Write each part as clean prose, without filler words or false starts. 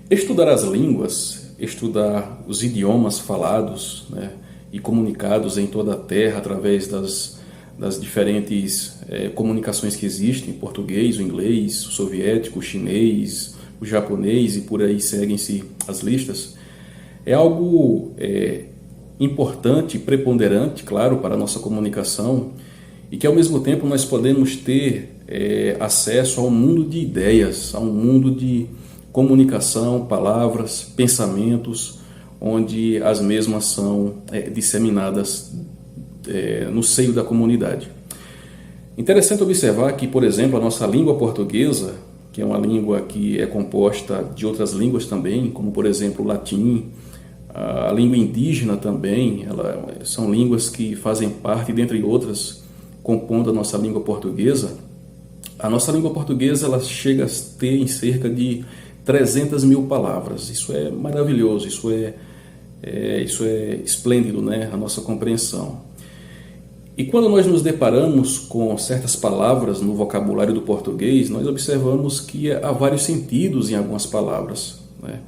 Estudar as línguas, estudar os idiomas falados, né, e comunicados em toda a Terra através das diferentes comunicações que existem, português, o inglês, o soviético, o chinês, o japonês e por aí seguem-se as listas, é algo importante, preponderante, claro, para a nossa comunicação e que ao mesmo tempo nós podemos ter acesso a um mundo de ideias, a um mundo de comunicação, palavras, pensamentos, onde as mesmas são disseminadas no seio da comunidade. Interessante observar que, por exemplo, a nossa língua portuguesa, que é uma língua que é composta de outras línguas também, como por exemplo o latim, a língua indígena também, são línguas que fazem parte, dentre outras, compondo a nossa língua portuguesa. A nossa língua portuguesa ela chega a ter em cerca de 300 mil palavras. Isso é maravilhoso, isso é esplêndido, né? A nossa compreensão. E quando nós nos deparamos com certas palavras no vocabulário do português, nós observamos que há vários sentidos em algumas palavras, né?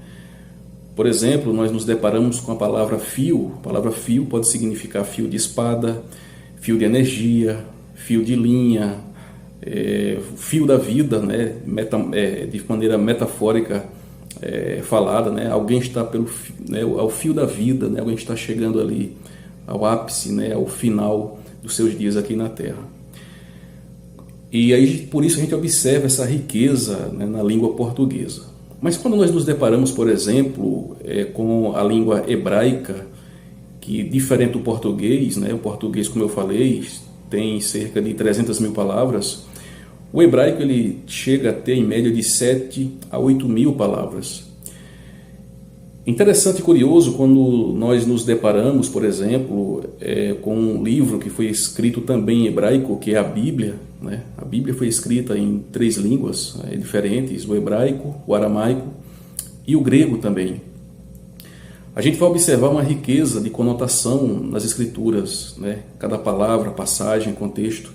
Por exemplo, nós nos deparamos com a palavra fio. A palavra fio pode significar fio de espada, fio de energia, fio de linha, fio da vida, né? De maneira metafórica falada, né? Alguém está ao fio da vida, né? Alguém está chegando ali ao ápice, né? Ao final dos seus dias aqui na Terra. E aí, por isso a gente observa essa riqueza, né, na língua portuguesa. Mas quando nós nos deparamos, por exemplo, com a língua hebraica, que diferente do português, né? O português, como eu falei, tem cerca de 300 mil palavras. O hebraico ele chega a ter em média de 7 a 8 mil palavras. Interessante e curioso quando nós nos deparamos, por exemplo, com um livro que foi escrito também em hebraico, que é a Bíblia, né? A Bíblia foi escrita em 3 línguas diferentes, o hebraico, o aramaico e o grego também. A gente vai observar uma riqueza de conotação nas escrituras, né? Cada palavra, passagem, contexto.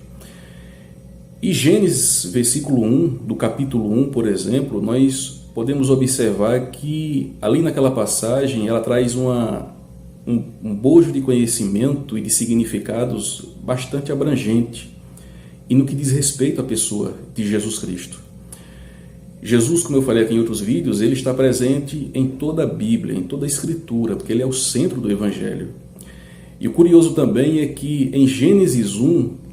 E Gênesis, versículo 1, do capítulo 1, por exemplo, nós podemos observar que ali naquela passagem ela traz um bojo de conhecimento e de significados bastante abrangente e no que diz respeito à pessoa de Jesus Cristo. Jesus, como eu falei aqui em outros vídeos, ele está presente em toda a Bíblia, em toda a Escritura, porque ele é o centro do Evangelho. E o curioso também é que em Gênesis 1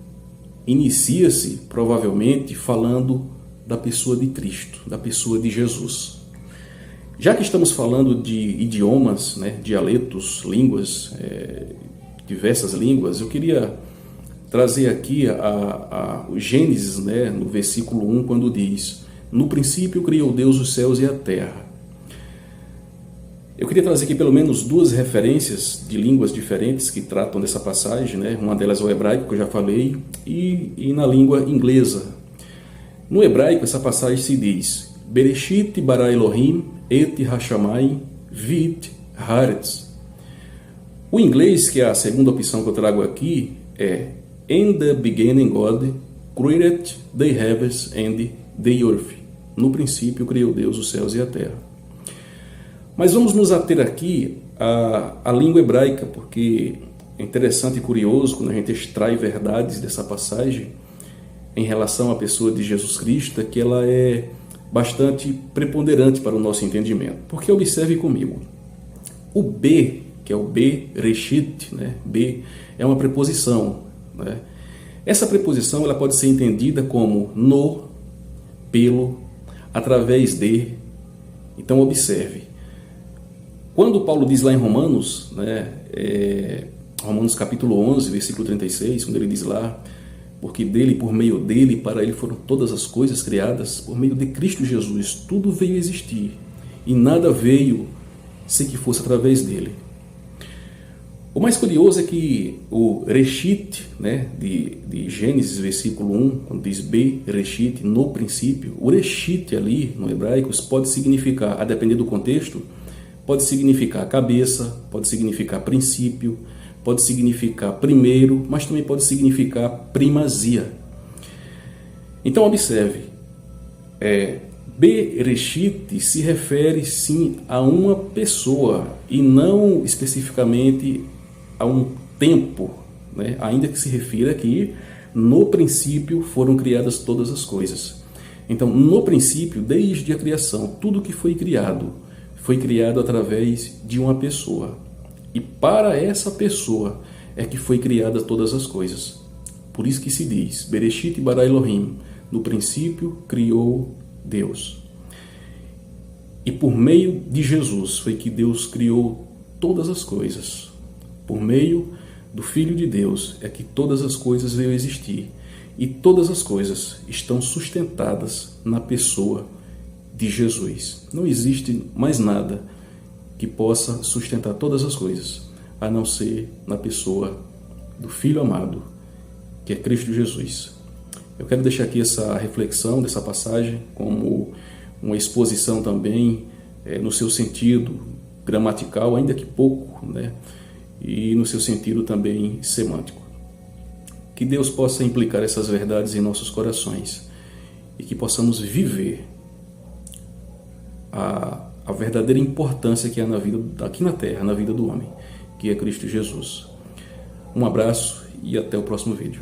inicia-se provavelmente falando da pessoa de Cristo, da pessoa de Jesus. Já que estamos falando de idiomas, né, dialetos, línguas, diversas línguas, eu queria trazer aqui o Gênesis, né, no versículo 1, quando diz: no princípio criou Deus os céus e a terra. Eu queria trazer aqui pelo menos 2 referências de línguas diferentes que tratam dessa passagem, né? Uma delas é o hebraico, que eu já falei, e na língua inglesa. No hebraico, essa passagem se diz: Bereshit bara Elohim et hashamayim vit haaretz. O inglês, que é a segunda opção que eu trago aqui, é In the beginning God created the heavens and the earth. No princípio criou Deus os céus e a terra. Mas vamos nos ater aqui à língua hebraica, porque é interessante e curioso quando a gente extrai verdades dessa passagem em relação à pessoa de Jesus Cristo, que ela é bastante preponderante para o nosso entendimento. Porque observe comigo, o B, que é o Bereshit, né? B é uma preposição, né? Essa preposição ela pode ser entendida como no, pelo, através de. Então observe, quando Paulo diz lá em Romanos, né, Romanos capítulo 11, versículo 36, quando ele diz lá: porque dele, por meio dele, para ele foram todas as coisas criadas, por meio de Cristo Jesus, tudo veio existir, e nada veio sem que fosse através dele. O mais curioso é que o Reshit, né, de Gênesis, versículo 1, quando diz Bereshit, no princípio, o Reshit ali, no hebraico, pode significar, a depender do contexto, pode significar cabeça, pode significar princípio, pode significar primeiro, mas também pode significar primazia. Então observe, Bereshit se refere sim a uma pessoa e não especificamente a um tempo, né? Ainda que se refira aqui, no princípio foram criadas todas as coisas. Então, no princípio, desde a criação, tudo que foi criado através de uma pessoa. E para essa pessoa é que foi criada todas as coisas. Por isso que se diz, Bereshit bara Elohim, no princípio criou Deus. E por meio de Jesus foi que Deus criou todas as coisas. Por meio do Filho de Deus é que todas as coisas veio a existir. E todas as coisas estão sustentadas na pessoa de Jesus. Não existe mais nada que possa sustentar todas as coisas, a não ser na pessoa do Filho amado, que é Cristo Jesus. Eu quero deixar aqui essa reflexão dessa passagem como uma exposição também no seu sentido gramatical, ainda que pouco, né? E no seu sentido também semântico. Que Deus possa implicar essas verdades em nossos corações e que possamos viver a verdadeira importância que há na vida, aqui na Terra, na vida do homem, que é Cristo Jesus. Um abraço e até o próximo vídeo.